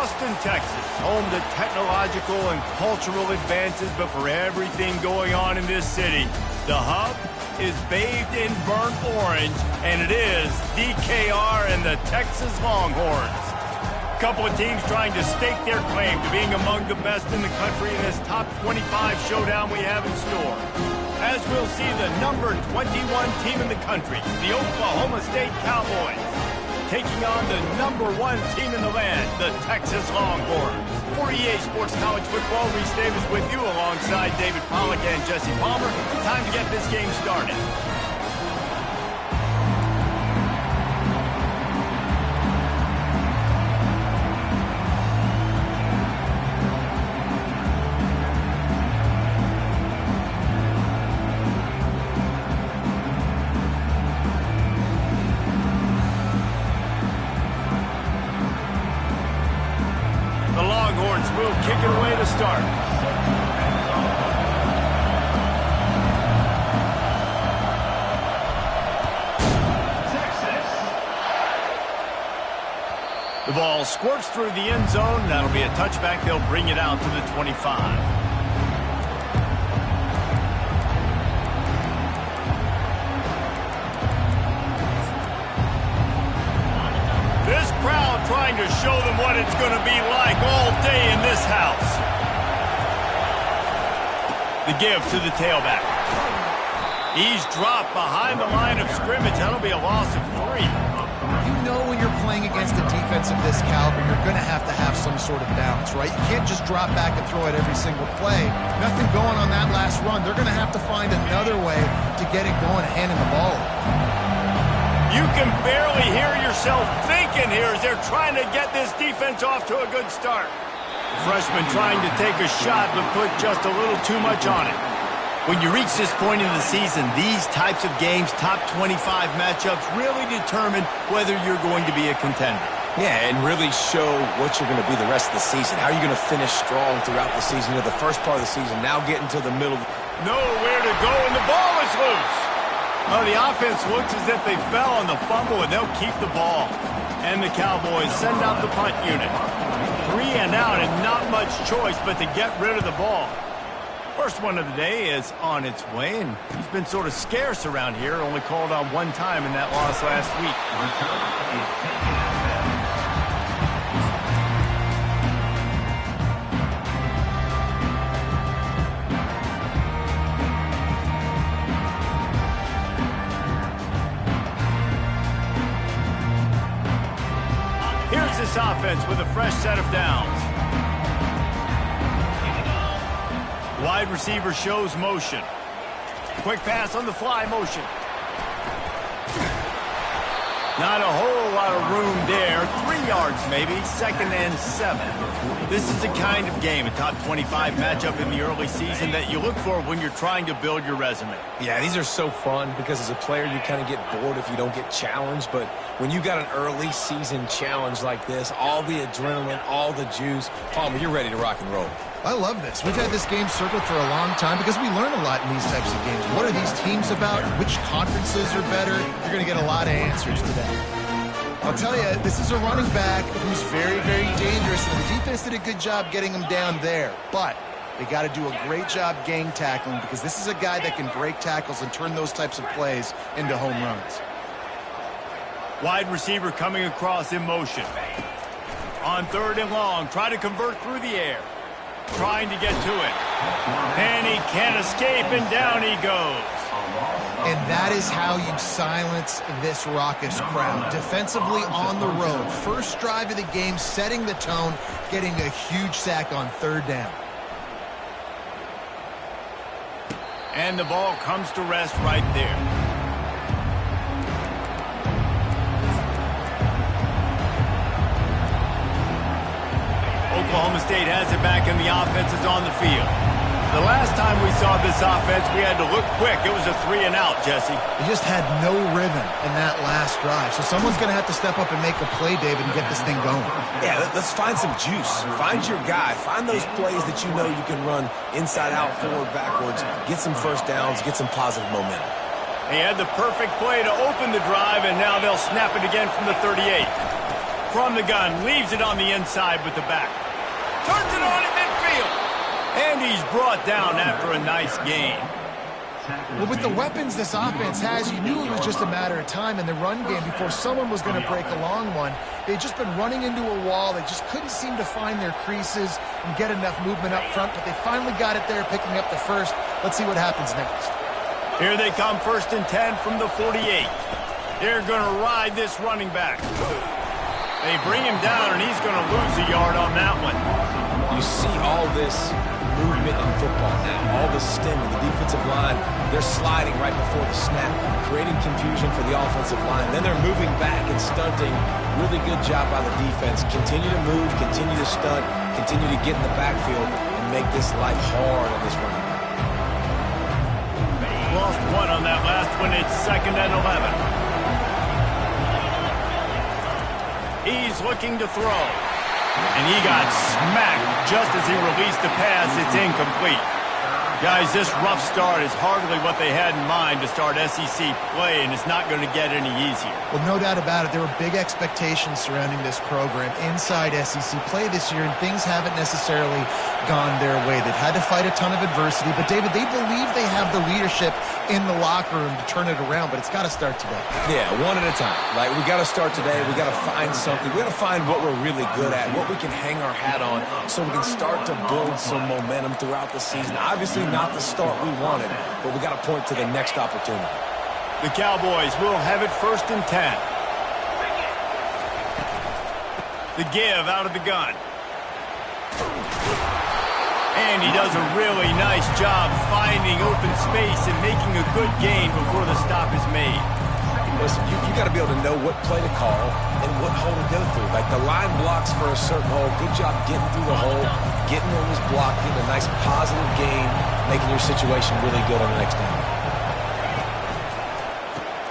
Austin, Texas, home to technological and cultural advances, but for everything going on in this city, the hub is bathed in burnt orange, and it is DKR and the Texas Longhorns. A couple of teams trying to stake their claim to being among the best in the country in this top 25 showdown we have in store. As we'll see the number 21 team in the country, the Oklahoma State Cowboys, taking on the number 1 team in the land, the Texas Longhorns. For EA Sports College Football, Reese Davis with you alongside David Pollack and Jesse Palmer. Time to get this game started. Will kick it away to start. The ball squirts through the end zone. That'll be a touchback. They'll bring it out to the 25. This crowd trying to show them what it's going to be like all day in this house. The give to the tailback. He's dropped behind the line of scrimmage. That'll be a loss of 3. You know when you're playing against a defense of this caliber, you're going to have some sort of balance, right? You can't just drop back and throw it every single play. Nothing going on that last run. They're going to have to find another way to get it going and handing the ball. You can barely hear yourself thinking here as they're trying to get this defense off to a good start. The freshman trying to take a shot, but put just a little too much on it. When you reach this point in the season, these types of games, top 25 matchups, really determine whether you're going to be a contender. Yeah, and really show what you're going to be the rest of the season. How are you going to finish strong throughout the season? You know, the first part of the season, now getting to the middle. Nowhere to go, and the ball is loose. Oh, the offense looks as if they fell on the fumble, and they'll keep the ball. And the Cowboys send out the punt unit. 3 and out, and not much choice but to get rid of the ball. First one of the day is on its way, and he's been sort of scarce around here, only called on 1 time in that loss last week. Here's this offense with a fresh set of downs. Wide receiver shows motion. Quick pass on the fly motion. Not a whole lot of room there. 3 yards maybe. 2nd and 7. This is the kind of game, a top 25 matchup in the early season that you look for when you're trying to build your resume. Yeah, these are so fun because as a player you kind of get bored if you don't get challenged. But when you got an early season challenge like this, all the adrenaline, all the juice, Palmer, you're ready to rock and roll. I love this. We've had this game circled for a long time because we learn a lot in these types of games. What are these teams about? Which conferences are better? You're going to get a lot of answers today. I'll tell you, this is a running back who's very, very dangerous, and the defense did a good job getting him down there. But they got to do a great job gang tackling because this is a guy that can break tackles and turn those types of plays into home runs. Wide receiver coming across in motion. On 3rd and long, try to convert through the air. Trying to get to it. And he can't escape, and down he goes. And that is how you silence this raucous crowd. Defensively on the road. First drive of the game, setting the tone, getting a huge sack on 3rd down. And the ball comes to rest right there. Oklahoma State has it back, and the offense is on the field. The last time we saw this offense, we had to look quick. It was a 3 and out, Jesse. They just had no rhythm in that last drive. So someone's going to have to step up and make a play, David, and get this thing going. Yeah, let's find some juice. Find your guy. Find those plays that you know you can run inside out, forward, backwards. Get some first downs. Get some positive momentum. He had the perfect play to open the drive, and now they'll snap it again from the 38. from the gun, leaves it on the inside with the back. Turns it on at midfield. And he's brought down after a nice gain. Well, with the weapons this offense has, you knew it was just a matter of time in the run game before someone was going to break a long one. They'd just been running into a wall. They just couldn't seem to find their creases and get enough movement up front, but they finally got it there, picking up the first. Let's see what happens next. Here they come, 1st and 10 from the 48. They're going to ride this running back. They bring him down, and he's going to lose a yard on that one. You see all this movement in football now, all the stemming, the defensive line, they're sliding right before the snap, creating confusion for the offensive line. Then they're moving back and stunting. Really good job by the defense. Continue to move, continue to stunt, continue to get in the backfield and make this life hard on this running back. Lost one on that last one. It's 2nd and 11. He's looking to throw. And he got smacked just as he released the pass. It's incomplete. Guys, this rough start is hardly what they had in mind to start SEC play, and it's not going to get any easier. Well, no doubt about it. There were big expectations surrounding this program inside SEC play this year, and things haven't necessarily gone their way. They've had to fight a ton of adversity, but, David, they believe they have the leadership in the locker room to turn it around, but it's got to start today. Yeah, one at a time. Like, we got to start today. We got to find something. We got to find what we're really good at, what we can hang our hat on so we can start to build some momentum throughout the season. Obviously not the start we wanted, but we got to point to the next opportunity. The Cowboys will have it 1st and 10. The give out of the gun. And he does a really nice job finding open space and making a good gain before the stop is made. Listen, you got to be able to know what play to call and what hole to go through. Like the line blocks for a certain hole. Good job getting through the hole, getting what was blocked, getting a nice positive gain, making your situation really good on the next down.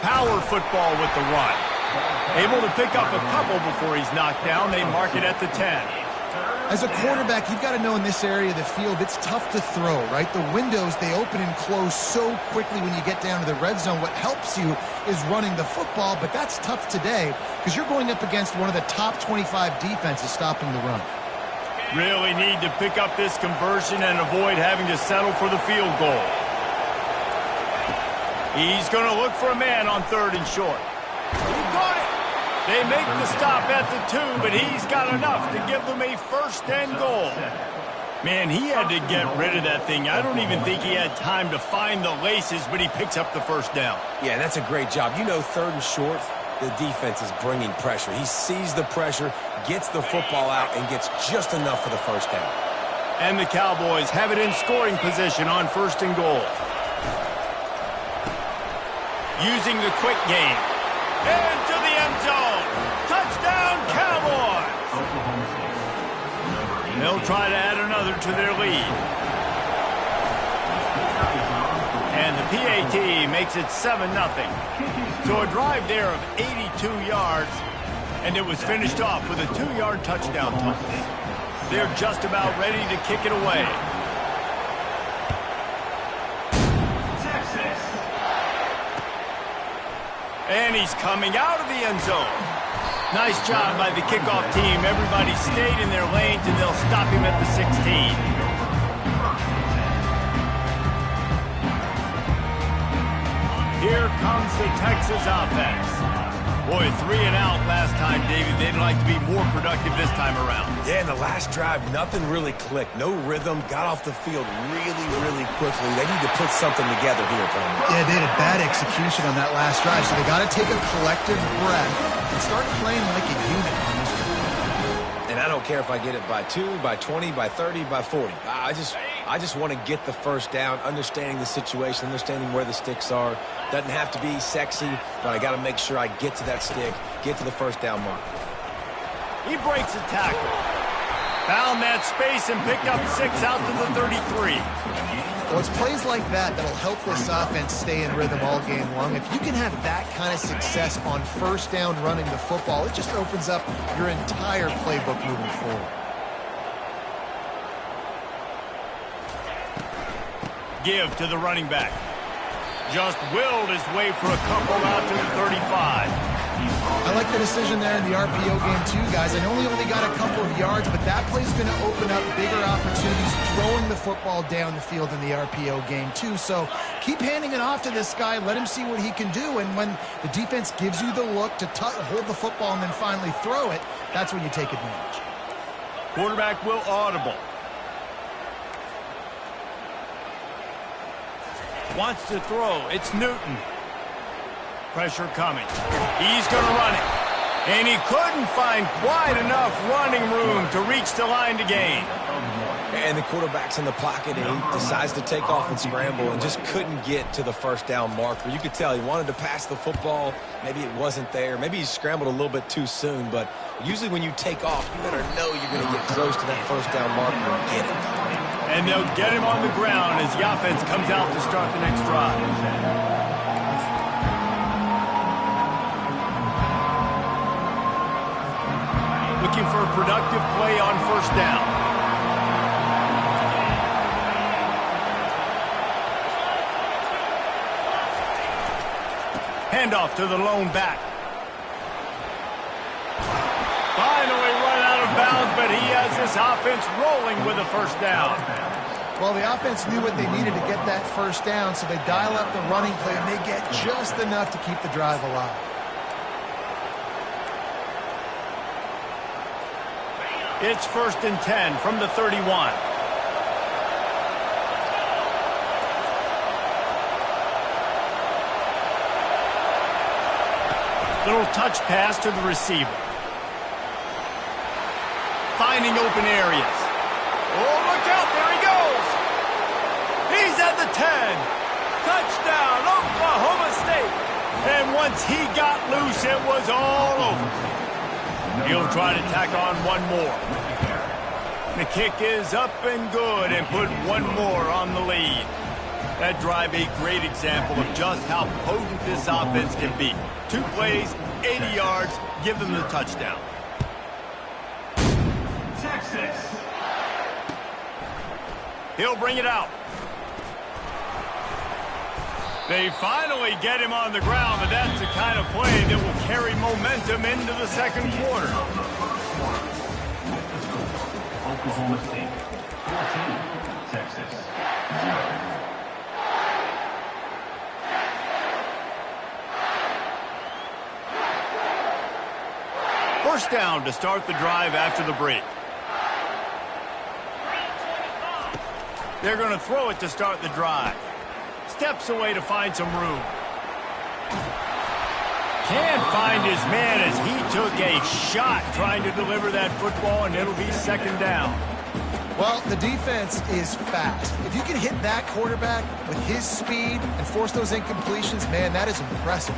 Power football with the run. Able to pick up a couple before he's knocked down. They mark it at the 10. As a quarterback, you've got to know in this area of the field, it's tough to throw, right? The windows, they open and close so quickly when you get down to the red zone. What helps you is running the football, but that's tough today because you're going up against one of the top 25 defenses stopping the run. Really need to pick up this conversion and avoid having to settle for the field goal. He's going to look for a man on 3rd and short. He got it. They make the stop at the 2, but he's got enough to give them a 1st and goal. Man, he had to get rid of that thing. I don't even think he had time to find the laces, but he picks up the 1st down. Yeah, that's a great job. You know, 3rd and short, the defense is bringing pressure. He sees the pressure, gets the football out, and gets just enough for the 1st down. And the Cowboys have it in scoring position on 1st and goal. Using the quick game. Into the end zone. Touchdown, Cowboys! They'll try to add another to their lead. And the PAT makes it 7-0. So a drive there of 82 yards, and it was finished off with a 2-yard touchdown toss. They're just about ready to kick it away. And he's coming out of the end zone. Nice job by the kickoff team. Everybody stayed in their lanes, and they'll stop him at the 16. Here comes the Texas offense. Boy, 3 and out last time, David. They'd like to be more productive this time around. Yeah, in the last drive, nothing really clicked. No rhythm. Got off the field really, really quickly. They need to put something together here, Tony. Yeah, they had a bad execution on that last drive, so they got to take a collective breath and start playing like a unit on this one. And I don't care if I get it by 2, by 20, by 30, by 40. I just want to get the 1st down, understanding the situation, understanding where the sticks are. Doesn't have to be sexy, but I got to make sure I get to that stick, get to the 1st down mark. He breaks a tackle. Found that space and picked up 6 out to the 33. Well, it's plays like that that'll help this offense stay in rhythm all game long. If you can have that kind of success on 1st down running the football, it just opens up your entire playbook moving forward. Give to the running back. Just willed his way for a couple out to the 35. I like the decision there in the RPO game too, guys. I know he only got a couple of yards, but that play's going to open up bigger opportunities throwing the football down the field in the RPO game too. So keep handing it off to this guy. Let him see what he can do. And when the defense gives you the look to hold the football and then finally throw it, that's when you take advantage. Quarterback will audible. Wants to throw. It's Newton. Pressure coming. He's going to run it. And he couldn't find quite enough running room to reach the line to gain. And the quarterback's in the pocket, and he decides to take off and scramble and just couldn't get to the first down marker. You could tell he wanted to pass the football. Maybe it wasn't there. Maybe he scrambled a little bit too soon. But usually when you take off, you better know you're going to get close to that first down marker and get it. And they'll get him on the ground as the offense comes out to start the next drive. Looking for a productive play on first down. Handoff to the lone back. Finally run out of bounds, but he has this offense rolling with a first down. Well, the offense knew what they needed to get that first down, so they dial up the running play, and they get just enough to keep the drive alive. It's 1st and 10 from the 31. Little touch pass to the receiver. Finding open areas. Oh, look out, there he goes. He's at the 10. Touchdown, Oklahoma State. And once he got loose, it was all over. He'll try to tack on one more. The kick is up and good and put one more on the lead. That drive a great example of just how potent this offense can be. 2 plays, 80 yards, give them the touchdown. Texas. He'll bring it out. They finally get him on the ground, but that's the kind of play that will carry momentum into the second quarter. Oklahoma State, 14, Texas, 0. First down to start the drive after the break. They're going to throw it to start the drive. Steps away to find some room. Can't find his man as he took a shot trying to deliver that football, and it'll be second down. Well, the defense is fast. If you can hit that quarterback with his speed and force those incompletions, man, that is impressive.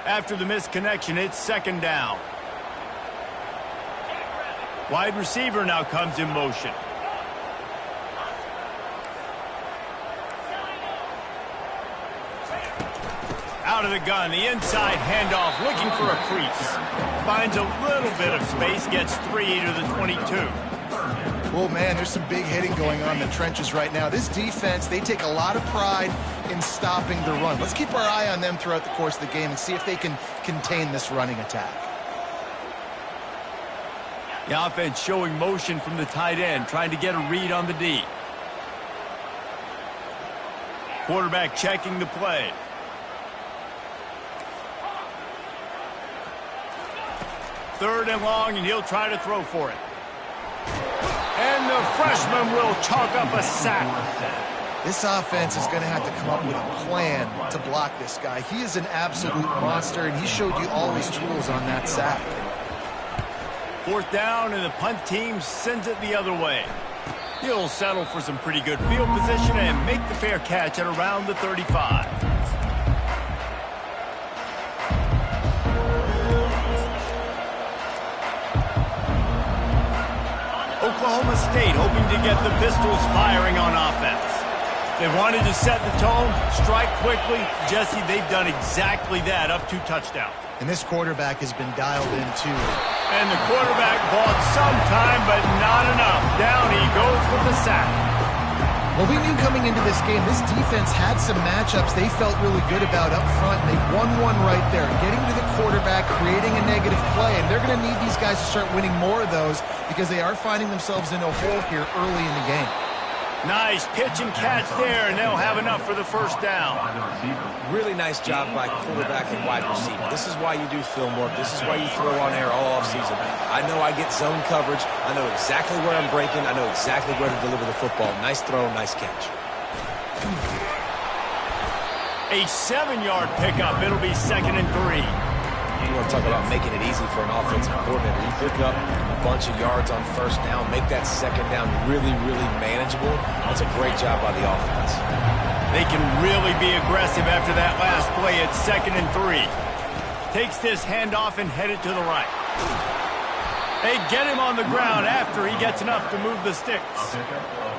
After the missed connection, it's second down. Wide receiver now comes in motion. Out of the gun, the inside handoff, looking for a crease. Finds a little bit of space, gets 3 to the 22. Oh, man, there's some big hitting going on in the trenches right now. This defense, they take a lot of pride in stopping the run. Let's keep our eye on them throughout the course of the game and see if they can contain this running attack. The offense showing motion from the tight end, trying to get a read on the D. Quarterback checking the play. Third and long, and he'll try to throw for it. And the freshman will chalk up a sack. This offense is going to have to come up with a plan to block this guy. He is an absolute monster, and he showed you all his tools on that sack. Fourth down, and the punt team sends it the other way. He'll settle for some pretty good field position and make the fair catch at around the 35. Oklahoma State hoping to get the pistols firing on offense. They wanted to set the tone, strike quickly. Jesse, they've done exactly that, up 2 touchdowns. And this quarterback has been dialed in too. And the quarterback bought some time, but not enough. Down he goes with the sack. Well, we knew coming into this game, this defense had some matchups they felt really good about up front, and they won one right there, getting to the quarterback, creating a negative play, and they're going to need these guys to start winning more of those because they are finding themselves in a hole here early in the game. Nice pitch and catch there, and they'll have enough for the first down. Really nice job by quarterback and wide receiver. This is why you do film work. This is why you throw on air all offseason. I know I get zone coverage. I know exactly where I'm breaking. I know exactly where to deliver the football. Nice throw, nice catch. A 7-yard pickup. It'll be 2nd and 3. You want to talk about making it easy for an offensive coordinator. You pick up a bunch of yards on first down, make that second down really, really manageable. That's a great job by the offense. They can really be aggressive after that last play at 2nd and 3. Takes this handoff and headed to the right. They get him on the ground after he gets enough to move the sticks.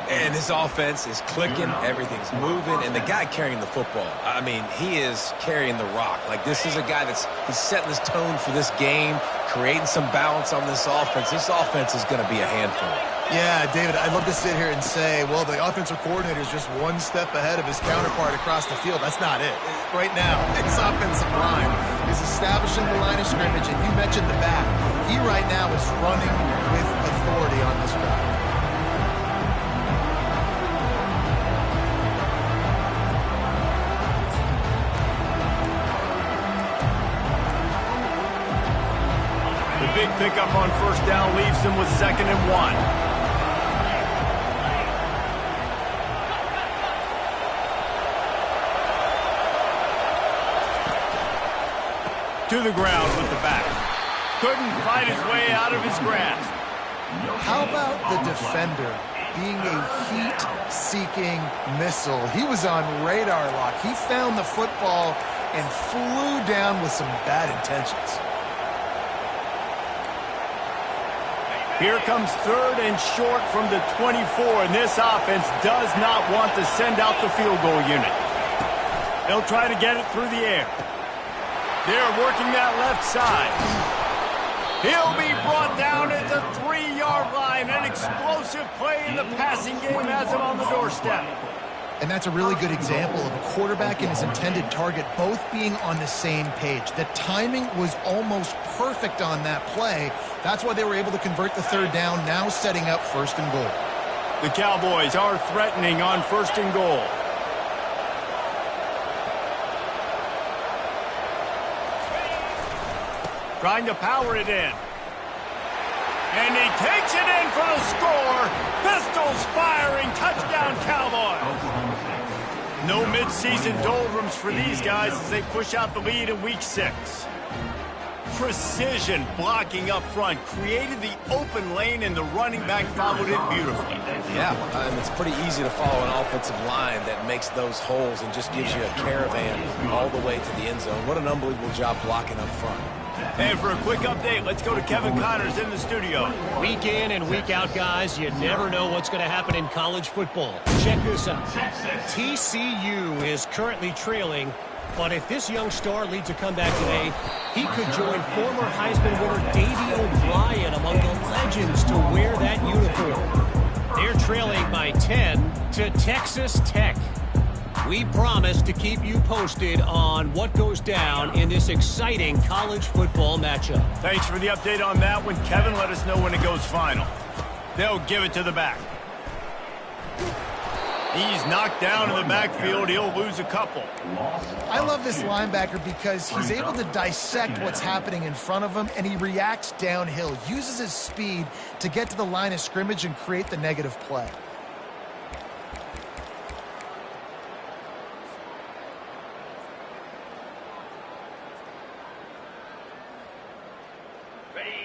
And this offense is clicking, everything's moving, and the guy carrying the football, I mean, he is carrying the rock. Like, this is a guy he's setting this tone for this game, creating some balance on this offense. This offense is going to be a handful. Yeah, David, I'd love to sit here and say, well, the offensive coordinator is just one step ahead of his counterpart across the field. That's not it. Right now, this offensive line is establishing the line of scrimmage, and you mentioned the back. He right now is running with authority on this drive. The big pickup on first down leaves them with 2nd and 1. To the ground with the back. Couldn't fight his way out of his grasp. How about the defender being a heat-seeking missile? He was on radar lock. He found the football and flew down with some bad intentions. Here comes 3rd and short from the 24, and this offense does not want to send out the field goal unit. They'll try to get it through the air. They're working that left side. He'll be brought down at the 3-yard line. An explosive play in the passing game has him on the doorstep. And that's a really good example of a quarterback and his intended target both being on the same page. The timing was almost perfect on that play. That's why they were able to convert the 3rd down, now setting up 1st and goal. The Cowboys are threatening on 1st and goal. Trying to power it in. And he takes it in for the score. Pistols firing. Touchdown, Cowboys. No midseason doldrums for these guys as they push out the lead in Week 6. Precision blocking up front created the open lane, and the running back followed it beautifully. Yeah, and it's pretty easy to follow an offensive line that makes those holes and just gives you a caravan all the way to the end zone. What an unbelievable job blocking up front. And for a quick update, let's go to Kevin Connors in the studio. Week in and week out, guys, you never know what's going to happen in college football. Check this out. TCU is currently trailing, but if this young star leads a comeback today, he could join former Heisman winner Davey O'Brien among the legends to wear that uniform. They're trailing by 10 to Texas Tech. We promise to keep you posted on what goes down in this exciting college football matchup. Thanks for the update on that one, Kevin. Let us know when it goes final. They'll give it to the back. He's knocked down in the backfield. He'll lose a couple. I love this linebacker because he's able to dissect what's happening in front of him, and he reacts downhill, uses his speed to get to the line of scrimmage and create the negative play.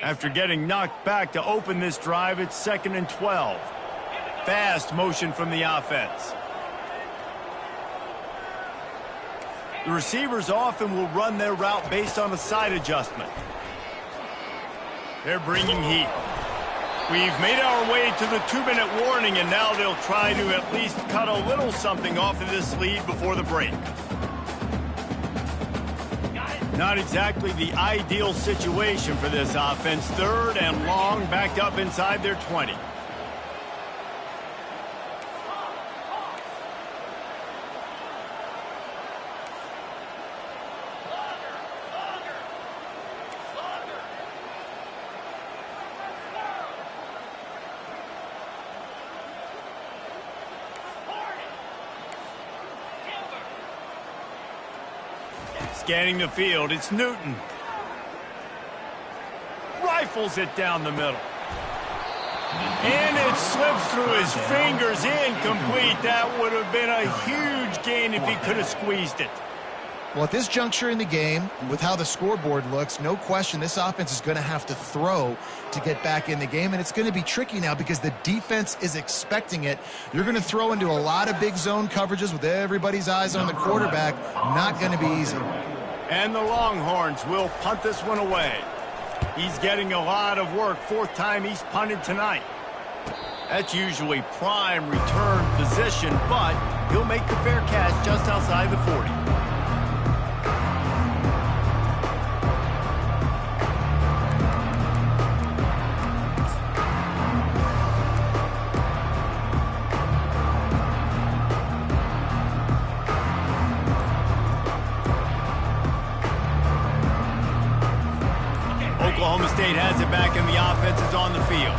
After getting knocked back to open this drive, it's 2nd and 12. Fast motion from the offense. The receivers often will run their route based on a side adjustment. They're bringing heat. We've made our way to the 2-minute warning, and now they'll try to at least cut a little something off of this lead before the break. Not exactly the ideal situation for this offense. 3rd and long, backed up inside their 20. Scanning the field, it's Newton. Rifles it down the middle. And it slips through his fingers, incomplete. That would have been a huge gain if he could have squeezed it. Well, at this juncture in the game, with how the scoreboard looks, no question this offense is going to have to throw to get back in the game, and it's going to be tricky now because the defense is expecting it. You're going to throw into a lot of big zone coverages with everybody's eyes on the quarterback. Not going to be easy. And the Longhorns will punt this one away. He's getting a lot of work. Fourth time he's punted tonight. That's usually prime return position, but he'll make the fair catch just outside the 40. Oklahoma State has it back and the offense is on the field.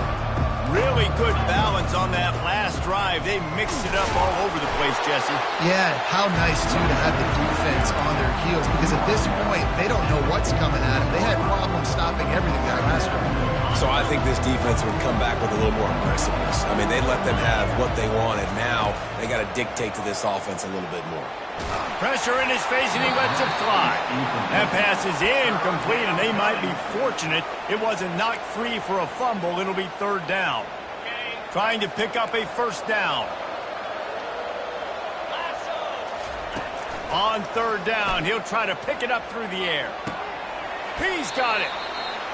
Really good balance on that last drive. They mixed it up all over the place, Jesse. Yeah, how nice, too, to have the defense on their heels because at this point, they don't know what's coming at them. They had problems stopping everything that last drive. So I think this defense would come back with a little more aggressiveness. I mean, they let them have what they wanted. Now they got to dictate to this offense a little bit more. Pressure in his face, and he lets it fly. That pass is incomplete, and they might be fortunate it wasn't knocked free for a fumble. It'll be third down. Trying to pick up a first down. On third down, he'll try to pick it up through the air. He's got it.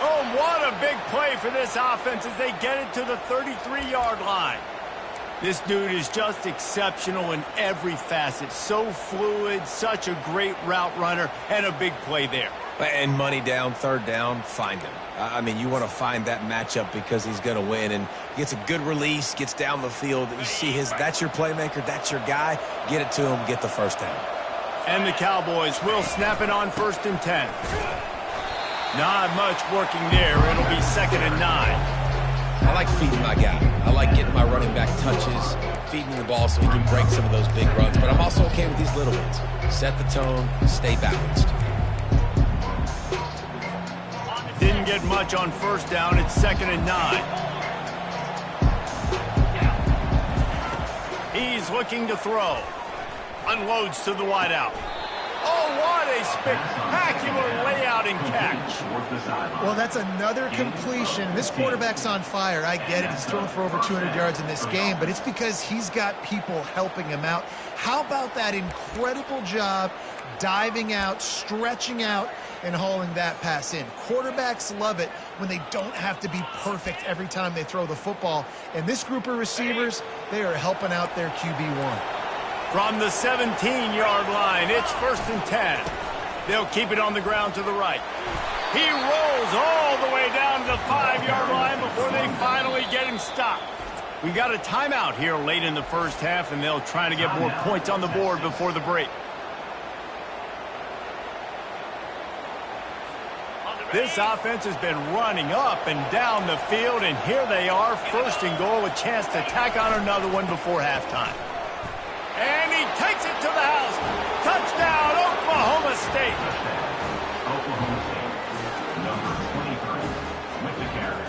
Oh, what a big play for this offense as they get it to the 33-yard line. This dude is just exceptional in every facet. So fluid, such a great route runner, and a big play there. And money down, third down, find him. I mean, you want to find that matchup because he's going to win. And gets a good release, gets down the field. You see that's your playmaker, that's your guy. Get it to him, get the first down. And the Cowboys will snap it on 1st and 10. Not much working there. It'll be 2nd and 9. I like feeding my guy. I like getting my running back touches, feeding the ball so he can break some of those big runs. But I'm also okay with these little ones. Set the tone, stay balanced. Didn't get much on first down. It's 2nd and 9. He's looking to throw. Unloads to the wideout. Oh, what a spectacular layout and catch. Well, that's another completion. This quarterback's on fire. I get it. He's thrown for over 200 yards in this game, but it's because he's got people helping him out. How about that incredible job diving out, stretching out, and hauling that pass in? Quarterbacks love it when they don't have to be perfect every time they throw the football. And this group of receivers, they are helping out their QB1. From the 17-yard line, it's 1st and 10. They'll keep it on the ground to the right. He rolls all the way down to the 5-yard line before they finally get him stopped. We got a timeout here late in the first half, and they'll try to get more points on the board before the break. This offense has been running up and down the field, and here they are, 1st and goal, a chance to tack on another one before halftime. And he takes it to the house. Touchdown, Oklahoma State. Oklahoma State, number 23, with the carry.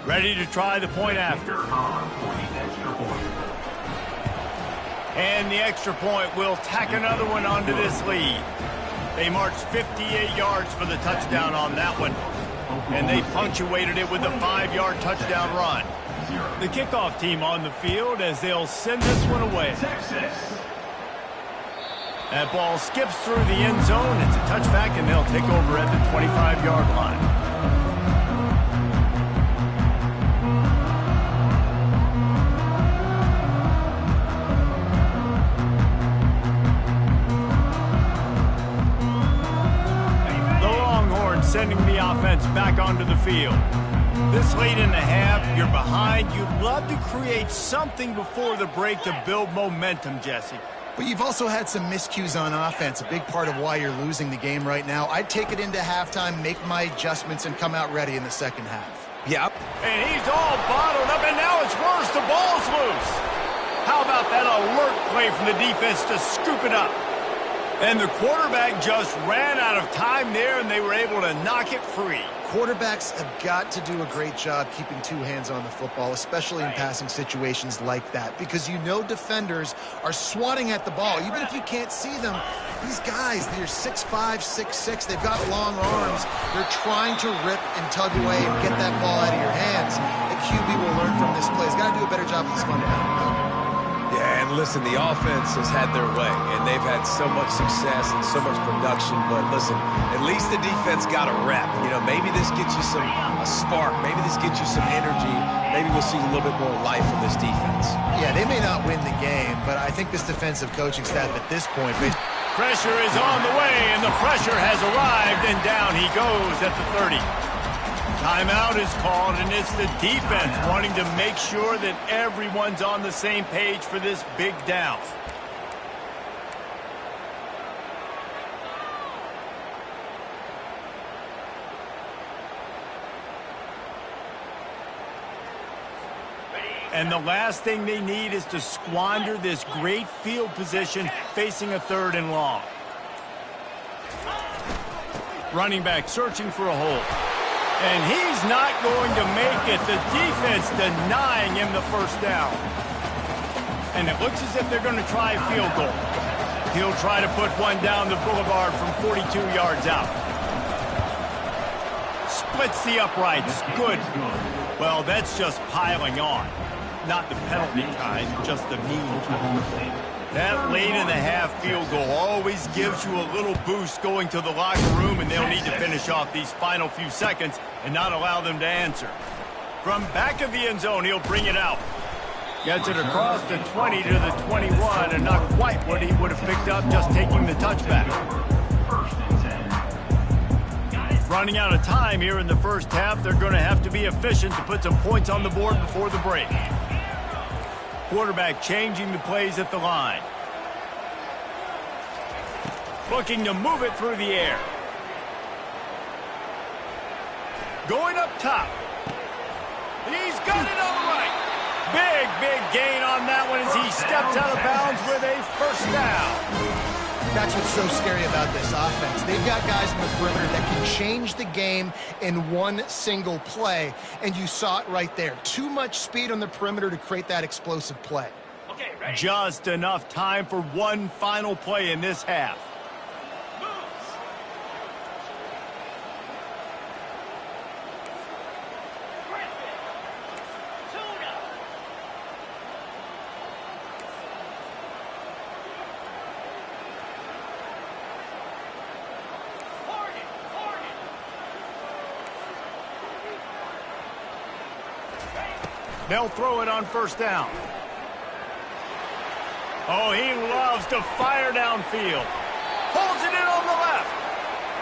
Ready to try the point after. And the extra point will tack another one onto this lead. They marched 58 yards for the touchdown on that one. And they punctuated it with a 5-yard touchdown run. The kickoff team on the field as they'll send this one away. That ball skips through the end zone. It's a touchback, and they'll take over at the 25-yard line. Sending the offense back onto the field. This late in the half, you're behind. You'd love to create something before the break to build momentum, Jesse. But you've also had some miscues on offense, a big part of why you're losing the game right now. I'd take it into halftime, make my adjustments, and come out ready in the second half. Yep. And he's all bottled up, and now it's worse. The ball's loose. How about that alert play from the defense to scoop it up? And the quarterback just ran out of time there, and they were able to knock it free. Quarterbacks have got to do a great job keeping two hands on the football, especially in passing situations like that, because you know defenders are swatting at the ball. Even if you can't see them, these guys, they're 6'5", 6'6", they've got long arms. They're trying to rip and tug away and get that ball out of your hands. The QB will learn from this play. He's got to do a better job of this fundamental. Yeah, and listen, the offense has had their way, and they've had so much success and so much production. But listen, at least the defense got a rep. You know, maybe this gets you a spark. Maybe this gets you some energy. Maybe we'll see a little bit more life from this defense. Yeah, they may not win the game, but I think this defensive coaching staff at this point... Pressure is on the way, and the pressure has arrived, and down he goes at the 30. Timeout is called, and it's the defense wanting to make sure that everyone's on the same page for this big down. And the last thing they need is to squander this great field position facing a 3rd and long. Running back searching for a hole. And he's not going to make it. The defense denying him the first down. And it looks as if they're going to try a field goal. He'll try to put one down the boulevard from 42 yards out. Splits the uprights. Good. Well, that's just piling on. Not the penalty kind, just the mean kind. That late-in-the-half field goal always gives you a little boost going to the locker room, and they'll need to finish off these final few seconds and not allow them to answer. From back of the end zone, he'll bring it out. Gets it across the 20 to the 21, and not quite what he would have picked up just taking the touchback. Running out of time here in the first half, they're going to have to be efficient to put some points on the board before the break. Quarterback changing the plays at the line. Looking to move it through the air. Going up top. He's got it all right. Big gain on that one as he steps out of bounds with a first down. That's what's so scary about this offense. They've got guys in the perimeter that can change the game in one single play, and you saw it right there. Too much speed on the perimeter to create that explosive play. Okay, ready. Just enough time for one final play in this half. They'll throw it on first down. Oh, he loves to fire downfield. Pulls it in on the left.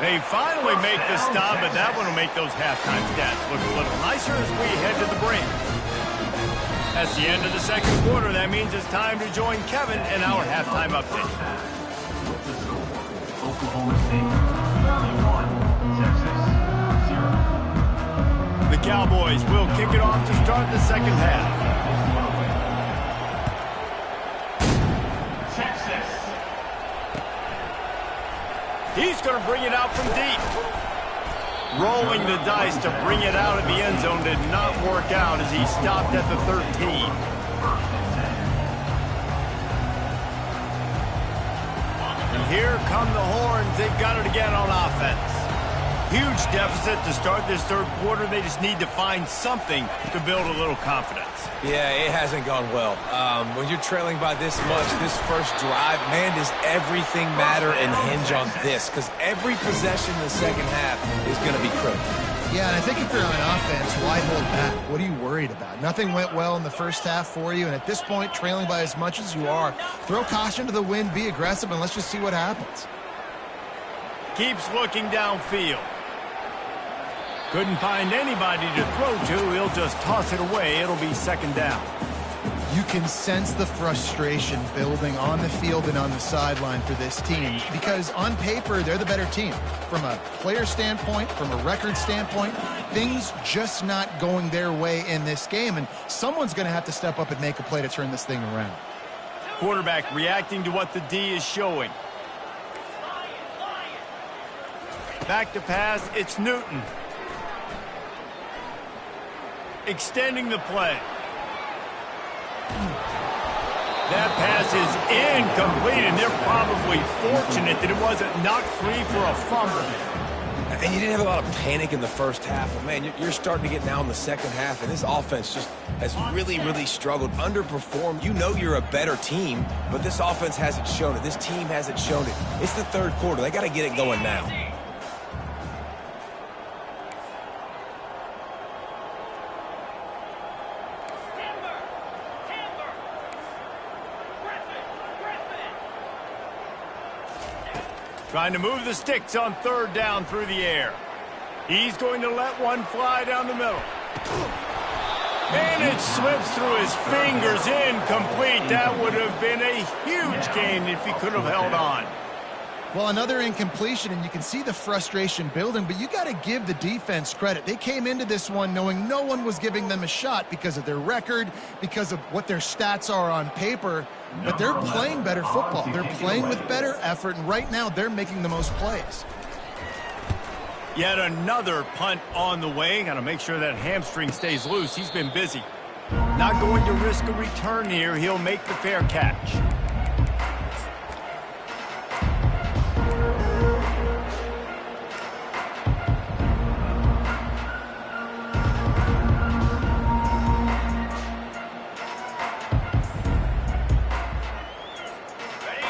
They finally make the stop, but that one will make those halftime stats look a little nicer as we head to the break. That's the end of the second quarter. That means it's time to join Kevin in our halftime update. Oklahoma State 31, Texas 0. The Cowboys will kick it off to start the second half. Texas. He's going to bring it out from deep. Rolling the dice to bring it out of the end zone did not work out as he stopped at the 13. And here come the horns. They've got it again on offense. Huge deficit to start this third quarter. They just need to find something to build a little confidence. Yeah, it hasn't gone well. When you're trailing by this much, this first drive, man, does everything matter and hinge on this? Because every possession in the second half is going to be critical. Yeah, and I think if you're on offense, why hold back? What are you worried about? Nothing went well in the first half for you, and at this point, trailing by as much as you are, throw caution to the wind, be aggressive, and let's just see what happens. Keeps looking downfield. Couldn't find anybody to throw to. He'll just toss it away. It'll be second down. You can sense the frustration building on the field and on the sideline for this team because on paper, they're the better team. From a player standpoint, from a record standpoint, things just not going their way in this game, and someone's going to have to step up and make a play to turn this thing around. Quarterback reacting to what the D is showing. Back to pass, it's Newton. Extending the play. That pass is incomplete, and they're probably fortunate that it wasn't knocked free for a fumble. And you didn't have a lot of panic in the first half. But, man, you're starting to get now in the second half, and this offense just has really, really struggled, underperformed. You know you're a better team, but this offense hasn't shown it. This team hasn't shown it. It's the third quarter. They got to get it going now. Trying to move the sticks on third down through the air. He's going to let one fly down the middle. And it slips through his fingers, incomplete. That would have been a huge gain if he could have held on. Well, another incompletion, and you can see the frustration building, but you got to give the defense credit. They came into this one knowing no one was giving them a shot because of their record, because of what their stats are on paper, but they're playing better football. They're playing with better effort, and right now they're making the most plays. Yet another punt on the way. Got to make sure that hamstring stays loose. He's been busy. Not going to risk a return here. He'll make the fair catch.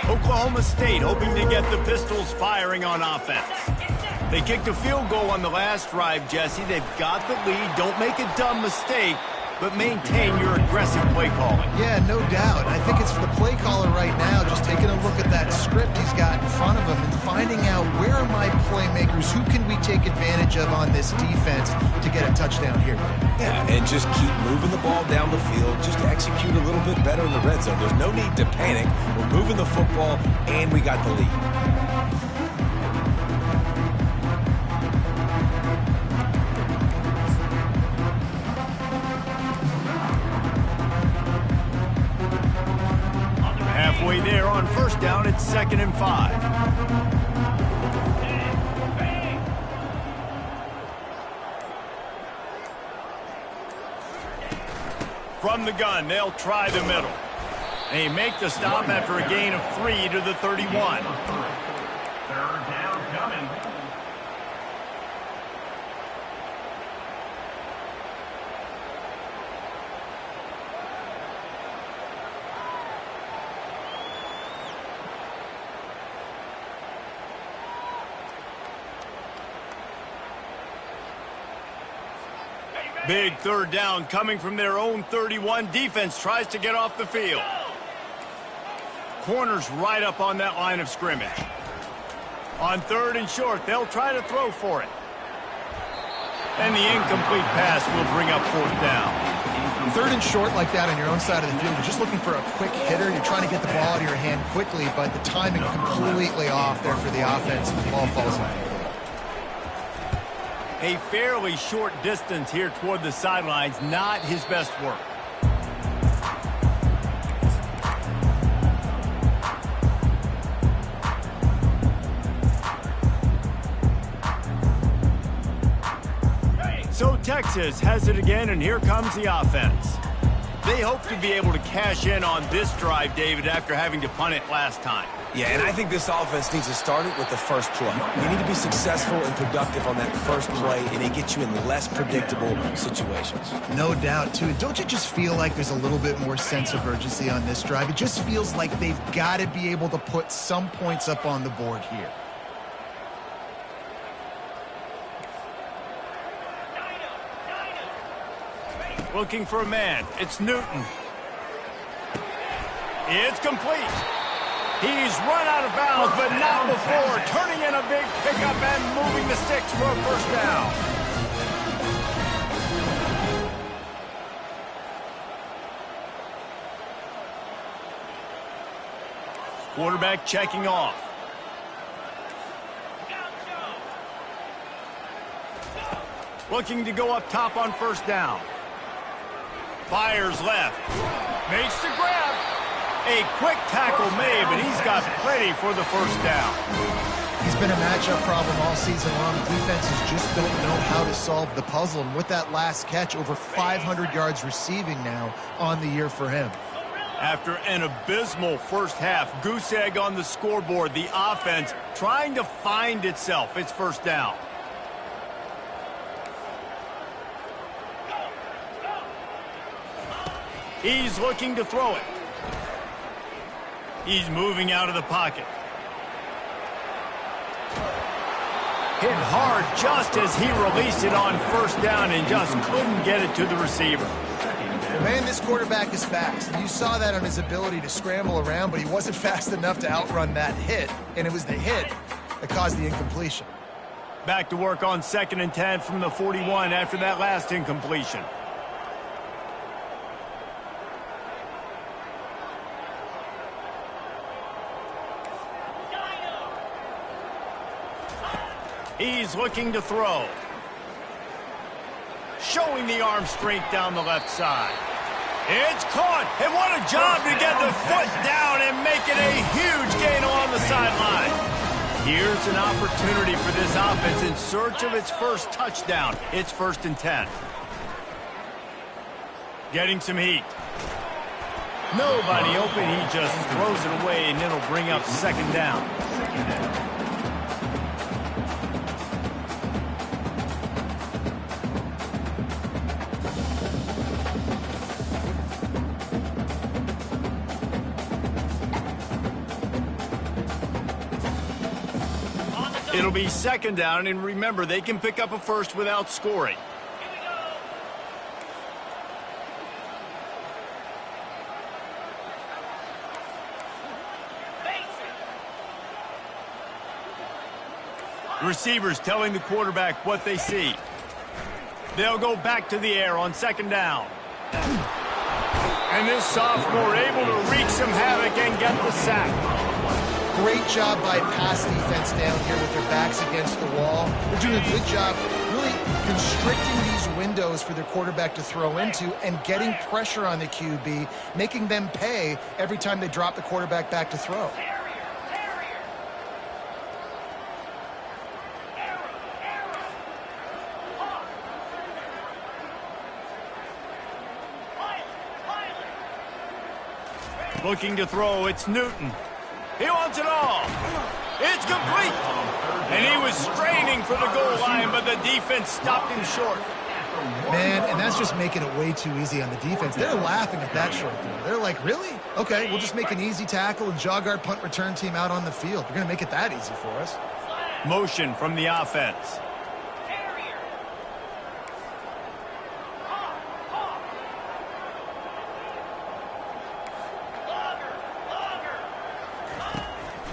Oklahoma State hoping to get the Pistols firing on offense. They kicked a field goal on the last drive, Jesse. They've got the lead. Don't make a dumb mistake, but maintain your aggressive play calling. Yeah, no doubt. I think it's for the play caller right now, just taking a look at that script he's got in front of him and finding out where are my playmakers, who can we take advantage of on this defense to get a touchdown here. Yeah, and just keep moving the ball down the field, just to execute a little bit better in the red zone. There's no need to panic. We're moving the football, and we got the lead. Halfway there on first down, it's 2nd and 5. From the gun, they'll try the middle. They make the stop after a gain of 3 to the 31. Third down coming. Big third down coming from their own 31. Defense tries to get off the field. Corners right up on that line of scrimmage. On 3rd and short, they'll try to throw for it. And the incomplete pass will bring up 4th down. 3rd and short like that on your own side of the field, you're just looking for a quick hitter. You're trying to get the ball out of your hand quickly, but the timing completely off there for the offense, and the ball falls in. A fairly short distance here toward the sidelines, not his best work. So Texas has it again, and here comes the offense. They hope to be able to cash in on this drive, David, after having to punt it last time. Yeah, and I think this offense needs to start it with the first play. You need to be successful and productive on that first play, and it gets you in less predictable situations. No doubt, too. Don't you just feel like there's a little bit more sense of urgency on this drive? It just feels like they've got to be able to put some points up on the board here. Looking for a man. It's Newton. It's complete. He's run out of bounds, but not before. Turning in a big pickup and moving the sticks for a first down. Quarterback checking off. Looking to go up top on first down. Fires left. Makes the grab. A quick tackle made, but he's got plenty for the first down. He's been a matchup problem all season long. Defenses just don't know how to solve the puzzle. And with that last catch, over 500 yards receiving now on the year for him. After an abysmal first half, goose egg on the scoreboard. The offense trying to find itself. It's first down. He's looking to throw it. He's moving out of the pocket. Hit hard just as he released it on first down and just couldn't get it to the receiver. Man, this quarterback is fast. You saw that on his ability to scramble around, but he wasn't fast enough to outrun that hit, and it was the hit that caused the incompletion. Back to work on 2nd and 10 from the 41 after that last incompletion. He's looking to throw. Showing the arm strength down the left side. It's caught, and what a job to get the foot down and make it a huge gain along the sideline. Here's an opportunity for this offense in search of its first touchdown. It's 1st and 10. Getting some heat. Nobody open, he just throws it away, and it'll bring up 2nd down. It'll be 2nd down, and remember, they can pick up a first without scoring. Receivers telling the quarterback what they see. They'll go back to the air on 2nd down. And this sophomore able to wreak some havoc and get the sack. Great job by pass defense down here with their backs against the wall. They're doing a good job really constricting these windows for their quarterback to throw into and getting pressure on the QB, making them pay every time they drop the quarterback back to throw. Looking to throw, it's Newton. He wants it all. It's complete. And he was straining for the goal line, but the defense stopped him short. Man, and that's just making it way too easy on the defense. They're laughing at that short throw. They're like, really? Okay, we'll just make an easy tackle and jog our punt return team out on the field. We're going to make it that easy for us. Motion from the offense.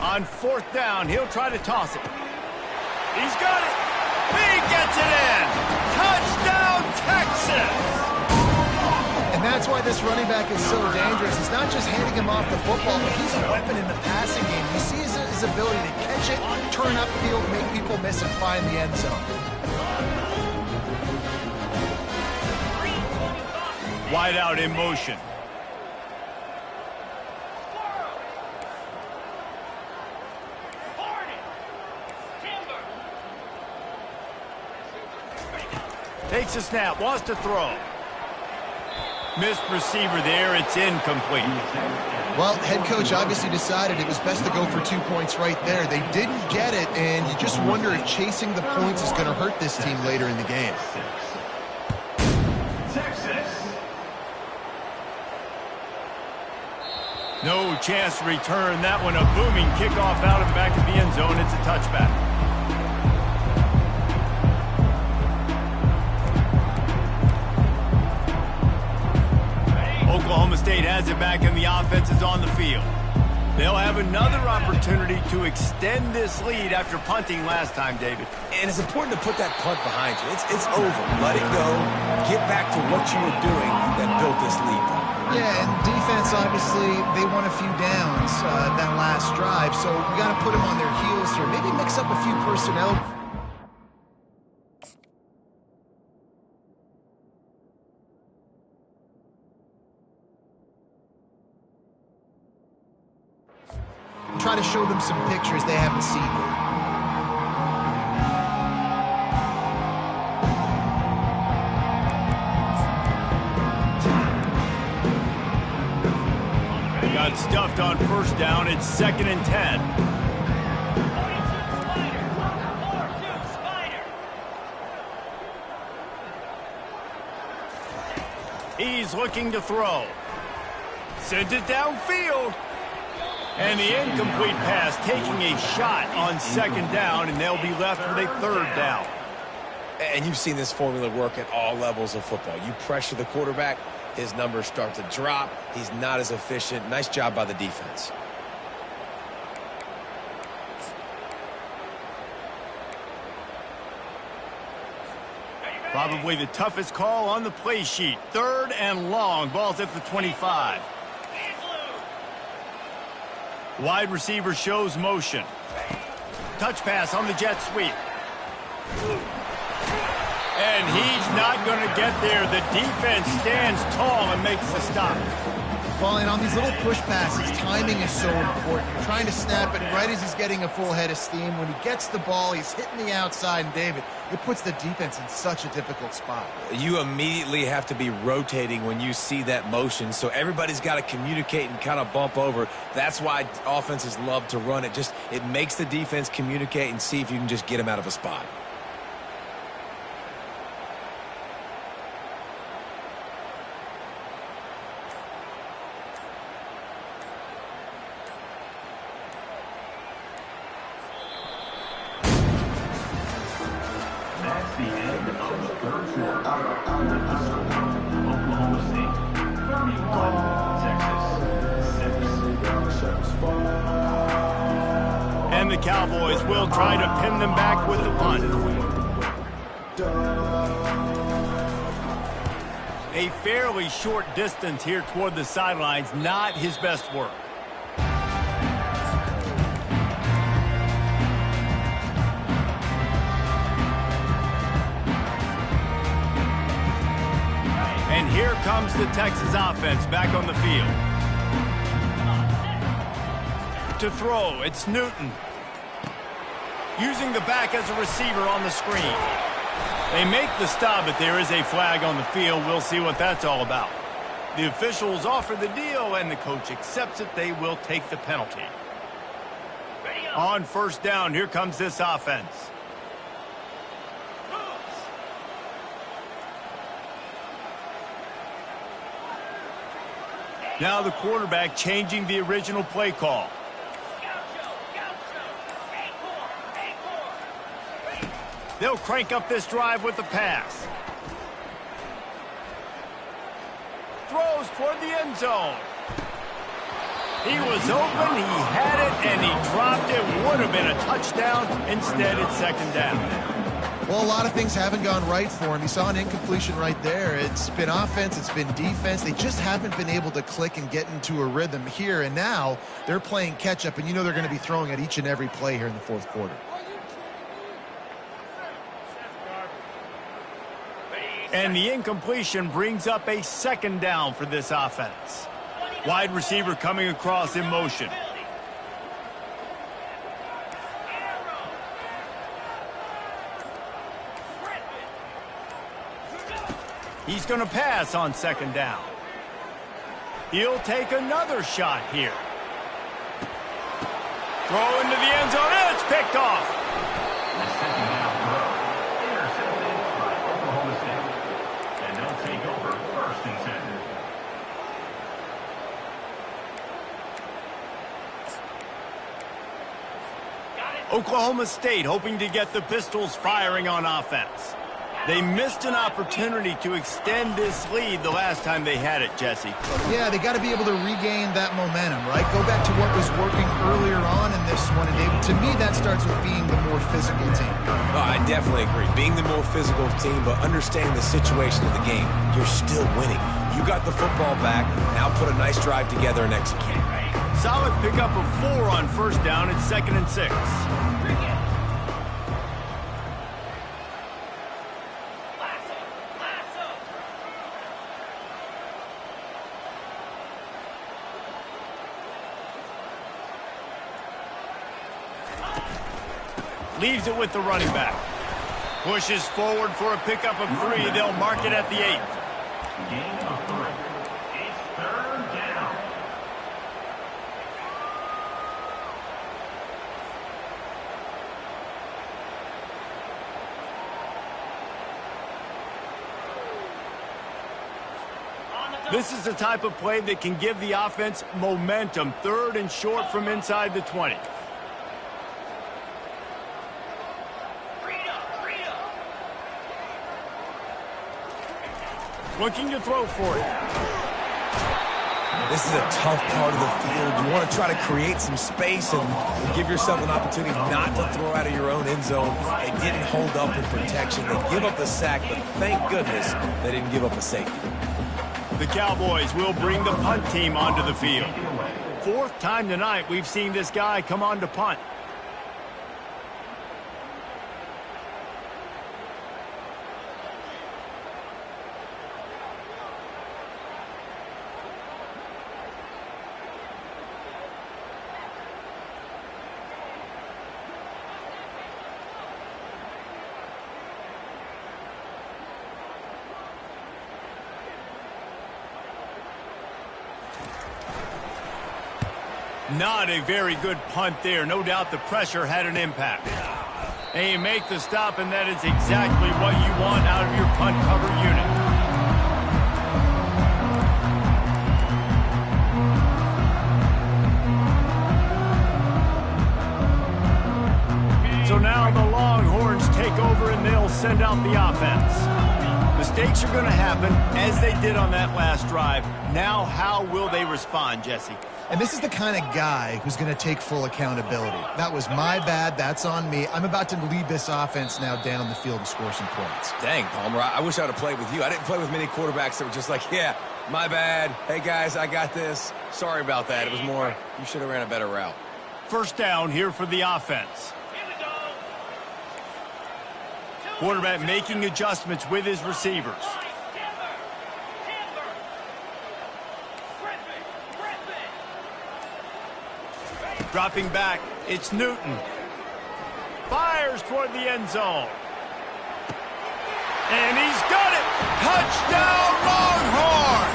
On 4th down, he'll try to toss it. He's got it. He gets it in. Touchdown, Texas! And that's why this running back is so dangerous. It's not just handing him off the football, but he's a weapon in the passing game. You see his ability to catch it, turn upfield, make people miss, and find the end zone. Wide out in motion. Takes a snap, wants to throw. Missed receiver there, it's incomplete. Well, head coach obviously decided it was best to go for 2 points right there. They didn't get it, and you just wonder if chasing the points is going to hurt this team later in the game. No chance to return that one. A booming kickoff out and back of the end zone. It's a touchback. Oklahoma State has it back and the offense is on the field. They'll have another opportunity to extend this lead after punting last time, David. And it's important to put that punt behind you. It's over. Let it go. Get back to what you were doing that built this lead. Yeah, and defense, obviously, they won a few downs that last drive, so we got to put them on their heels here. Maybe mix up a few personnel. Try to show them some pictures they haven't seen yet. Got stuffed on first down. It's 2nd and 10. He's looking to throw. Sends it downfield. And the incomplete pass taking a shot on 2nd down, and they'll be left with a 3rd down. And you've seen this formula work at all levels of football. You pressure the quarterback, his numbers start to drop. He's not as efficient. Nice job by the defense. Probably the toughest call on the play sheet. 3rd and long. Ball's at the 25. Wide receiver shows motion. Touch pass on the jet sweep. And he's not going to get there. The defense stands tall and makes the stop. Well, and on these little push passes, timing is so important. You're trying to snap it right as he's getting a full head of steam. When he gets the ball, he's hitting the outside, and David, it puts the defense in such a difficult spot. You immediately have to be rotating when you see that motion, so everybody's got to communicate and kind of bump over. That's why offenses love to run it. It makes the defense communicate and see if you can just get him out of a spot. That's the end of the third quarter. Oklahoma State 31, Texas 6. And the Cowboys will try to pin them back with the punt. A fairly short distance here toward the sidelines, not his best work. And here comes the Texas offense back on the field. To throw, it's Newton. Using the back as a receiver on the screen. They make the stop, but there is a flag on the field. We'll see what that's all about. The officials offer the deal, and the coach accepts it. They will take the penalty. On first down, here comes this offense. Now the quarterback changing the original play call. They'll crank up this drive with the pass. Throws toward the end zone. He was open, he had it, and he dropped it. Would have been a touchdown. Instead, it's 2nd down. Well, a lot of things haven't gone right for him. You saw an incompletion right there. It's been offense, it's been defense. They just haven't been able to click and get into a rhythm here. And now they're playing catch-up, and you know they're going to be throwing at each and every play here in the 4th quarter. And the incompletion brings up a 2nd down for this offense. Wide receiver coming across in motion. He's going to pass on 2nd down. He'll take another shot here. Throw into the end zone, and it's picked off. The 2nd down throw. Intercepted by Oklahoma State. And they'll take over 1st and 10. Got it. Oklahoma State hoping to get the Pistols firing on offense. They missed an opportunity to extend this lead the last time they had it, Jesse. Yeah, they got to be able to regain that momentum, right? Go back to what was working earlier on in this one. And to me, that starts with being the more physical team. Oh, I definitely agree. Being the more physical team, but understanding the situation of the game. You're still winning. You got the football back. Now put a nice drive together and execute. Solid pickup of 4 on first down. It's 2nd and 6. Leaves it with the running back. Pushes forward for a pickup of 3. They'll mark it at the 8. Gain of 3. It's 3rd down. This is the type of play that can give the offense momentum. 3rd and short from inside the 20. Looking to throw for it. This is a tough part of the field. You want to try to create some space and give yourself an opportunity not to throw out of your own end zone. They didn't hold up in protection. They give up the sack, but thank goodness they didn't give up a safety. The Cowboys will bring the punt team onto the field. 4th time tonight we've seen this guy come on to punt. Not a very good punt there. No doubt the pressure had an impact. And you make the stop, and that is exactly what you want out of your punt cover unit. So now the Longhorns take over, and they'll send out the offense. Mistakes are going to happen, as they did on that last drive. Now, how will they respond, Jesse? And this is the kind of guy who's going to take full accountability. That was my bad. That's on me. I'm about to lead this offense now down the field and score some points. Dang, Palmer, I wish I would have played with you. I didn't play with many quarterbacks that were just like, yeah, my bad. Hey, guys, I got this. Sorry about that. It was more, you should have ran a better route. 1st down here for the offense. Quarterback making adjustments with his receivers. Dropping back, it's Newton. Fires toward the end zone. And he's got it! Touchdown, Longhorn!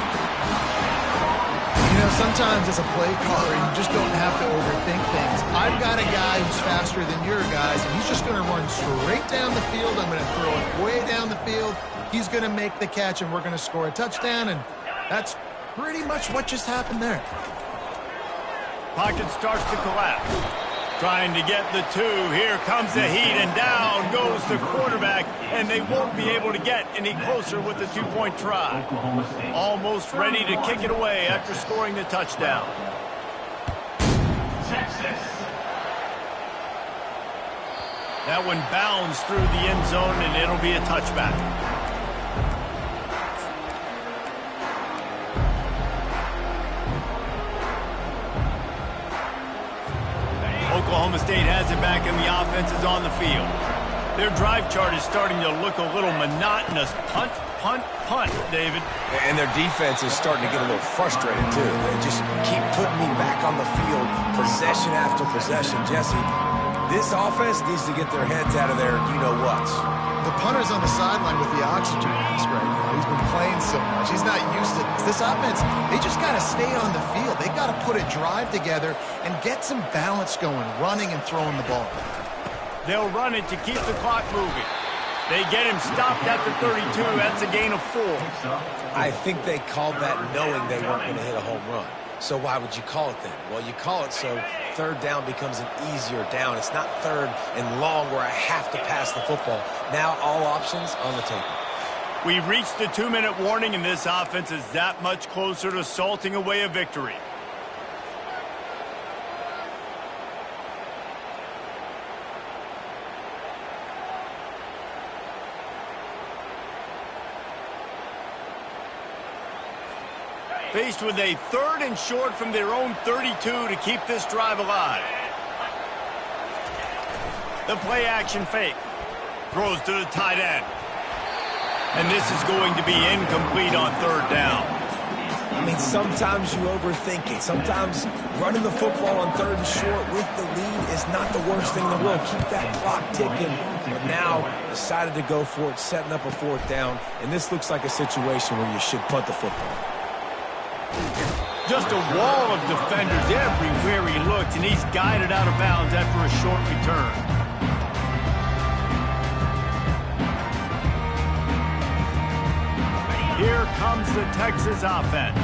You know, sometimes as a play caller, you just don't have to overthink things. I've got a guy who's faster than your guys, and he's just going to run straight down the field. I'm going to throw it way down the field. He's going to make the catch, and we're going to score a touchdown, and that's pretty much what just happened there. Pocket starts to collapse. Trying to get the 2. Here comes the heat, and down goes the quarterback, and they won't be able to get any closer with the 2-point try. Almost ready to kick it away after scoring the touchdown. Texas. That one bounds through the end zone, and it'll be a touchback. Oklahoma State has it back, and the offense is on the field. Their drive chart is starting to look a little monotonous. Punt, punt, punt, David. And their defense is starting to get a little frustrated, too. They just keep putting me back on the field, possession after possession. Jesse, this offense needs to get their heads out of their you-know-whats. The punter's on the sideline with the oxygen mask right now. He's been playing so much. He's not used to this. This offense, they just got to stay on the field. They got to put a drive together and get some balance going, running and throwing the ball. They'll run it to keep the clock moving. They get him stopped at the 32. That's a gain of 4. I think they called that knowing they weren't going to hit a home run. So why would you call it then? Well, you call it so 3rd down becomes an easier down. It's not 3rd and long where I have to pass the football. Now all options on the table. We've reached the 2-minute warning, and this offense is that much closer to salting away a victory. Faced with a 3rd and short from their own 32 to keep this drive alive. The play action fake. Throws to the tight end. And this is going to be incomplete on 3rd down. I mean, sometimes you overthink it. Sometimes running the football on 3rd and short with the lead is not the worst thing in the world. Keep that clock ticking. But now decided to go for it, setting up a 4th down. And this looks like a situation where you should punt the football. Just a wall of defenders everywhere he looked, and he's guided out of bounds after a short return. Here comes the Texas offense.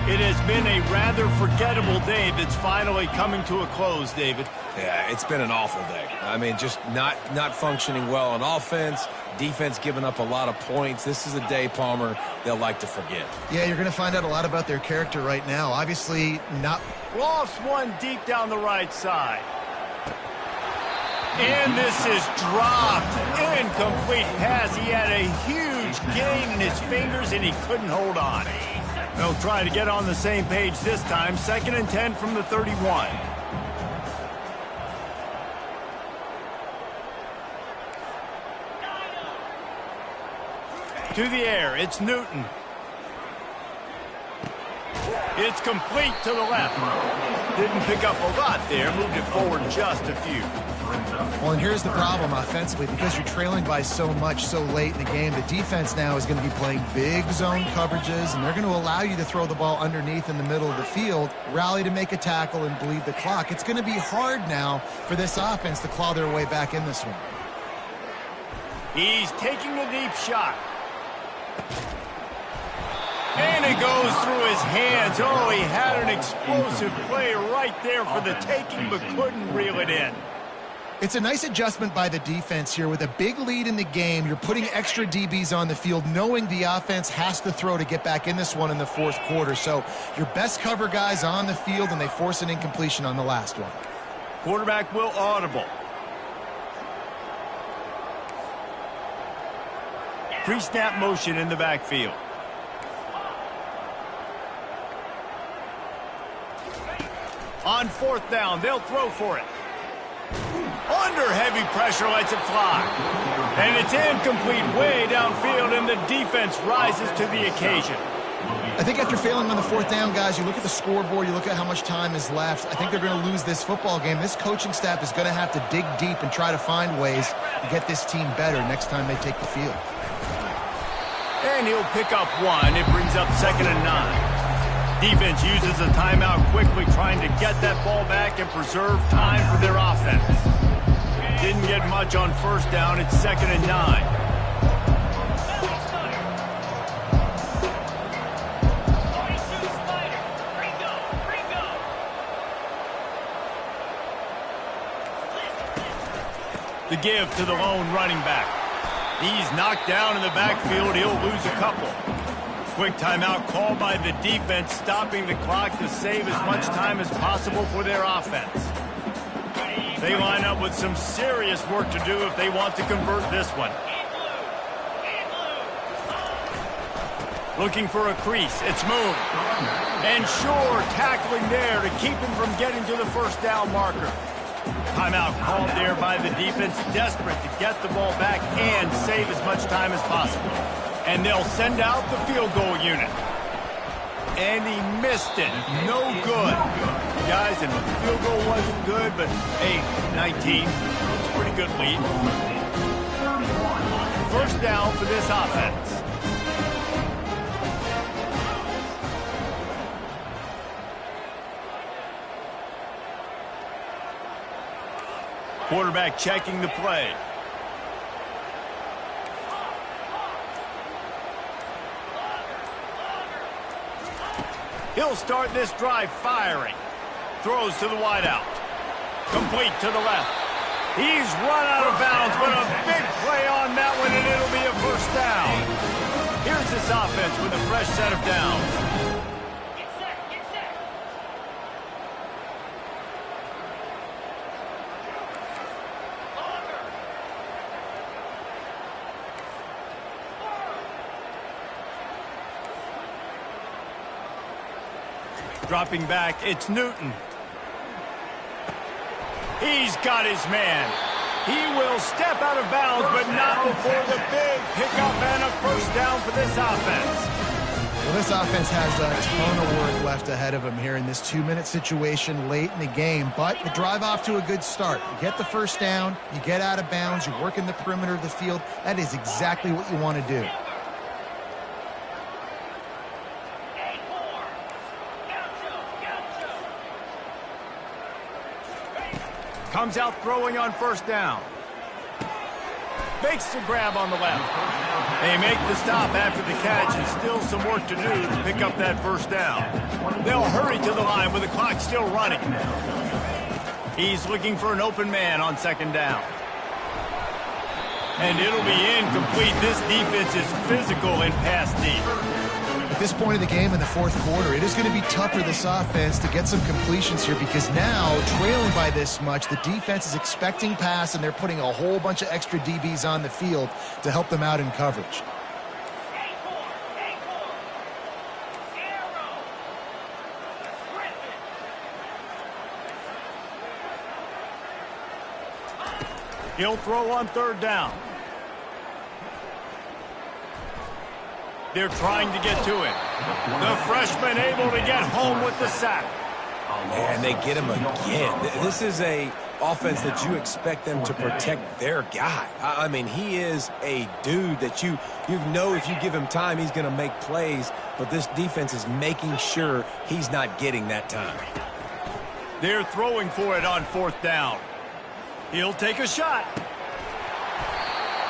It has been a rather forgettable day that's finally coming to a close, David. Yeah, it's been an awful day. I mean, just not functioning well on offense. Defense giving up a lot of points. This is a day, Palmer, they'll like to forget. Yeah, you're going to find out a lot about their character right now. Obviously, not... Lofts one deep down the right side. And this is dropped. Incomplete pass. He had a huge gain in his fingers, and he couldn't hold on. They'll try to get on the same page this time. 2nd and 10 from the 31. To the air, it's Newton. It's complete to the left. Didn't pick up a lot there, moved it forward just a few. Well, and here's the problem offensively. Because you're trailing by so much so late in the game, the defense now is going to be playing big zone coverages, and they're going to allow you to throw the ball underneath in the middle of the field, rally to make a tackle, and bleed the clock. It's going to be hard now for this offense to claw their way back in this one. He's taking a deep shot. And it goes through his hands. Oh, he had an explosive play right there for the taking, but couldn't reel it in. It's a nice adjustment by the defense here. With a big lead in the game, you're putting extra DBs on the field, knowing the offense has to throw to get back in this one in the 4th quarter. So your best cover guys on the field, and they force an incompletion on the last one. Quarterback will audible. Pre-snap motion in the backfield. On 4th down, they'll throw for it. Under heavy pressure, lets it fly. And it's incomplete way downfield, and the defense rises to the occasion. I think after failing on the 4th down, guys, you look at the scoreboard, you look at how much time is left. I think they're going to lose this football game. This coaching staff is going to have to dig deep and try to find ways to get this team better next time they take the field. And he'll pick up 1. It brings up 2nd and 9. Defense uses a timeout quickly, trying to get that ball back and preserve time for their offense. Didn't get much on 1st down. It's 2nd and 9. The give to the lone running back. He's knocked down in the backfield. He'll lose a couple. Quick timeout called by the defense, stopping the clock to save as much time as possible for their offense. They line up with some serious work to do if they want to convert this one. Looking for a crease. It's moved. And Shore tackling there to keep him from getting to the 1st down marker. Timeout called there by the defense, desperate to get the ball back and save as much time as possible. And they'll send out the field goal unit. And he missed it. No good. Guys, and the field goal wasn't good, but hey, 19. It's a pretty good lead. 1st down for this offense. Quarterback checking the play. He'll start this drive firing. Throws to the wideout. Complete to the left. He's run out of bounds, but a big play on that one, and it'll be a first down. Here's this offense with a fresh set of downs. Dropping back, it's Newton. He's got his man. He will step out of bounds, but not before the big pickup and a first down for this offense. Well, this offense has a ton of work left ahead of them here in this 2-minute situation late in the game, but the drive off to a good start. You get the first down, you get out of bounds, you work in the perimeter of the field. That is exactly what you want to do. Comes out throwing on first down. Makes the grab on the left. They make the stop after the catch, and still some work to do to pick up that first down. They'll hurry to the line with the clock still running. He's looking for an open man on second down. And it'll be incomplete. This defense is physical and pass deep. At this point of the game in the fourth quarter, it is going to be tough for this offense to get some completions here because now, trailing by this much, the defense is expecting pass, and they're putting a whole bunch of extra DBs on the field to help them out in coverage. He'll throw on third down. They're trying to get to him. The freshman able to get home with the sack. And they get him again. This is a offense that you expect them to protect their guy. I mean, he is a dude that you know if you give him time, he's going to make plays. But this defense is making sure he's not getting that time. They're throwing for it on fourth down. He'll take a shot.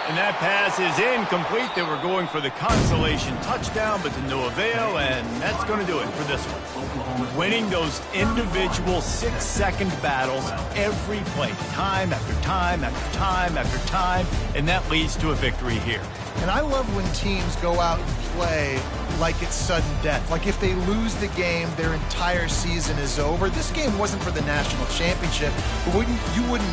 And that pass is incomplete. They were going for the consolation touchdown, but to no avail, and that's going to do it for this one. Winning those individual 6-second battles every play, time after time after time after time, and that leads to a victory here. And I love when teams go out and play like it's sudden death. Like if they lose the game, their entire season is over. This game wasn't for the national championship, but you wouldn't know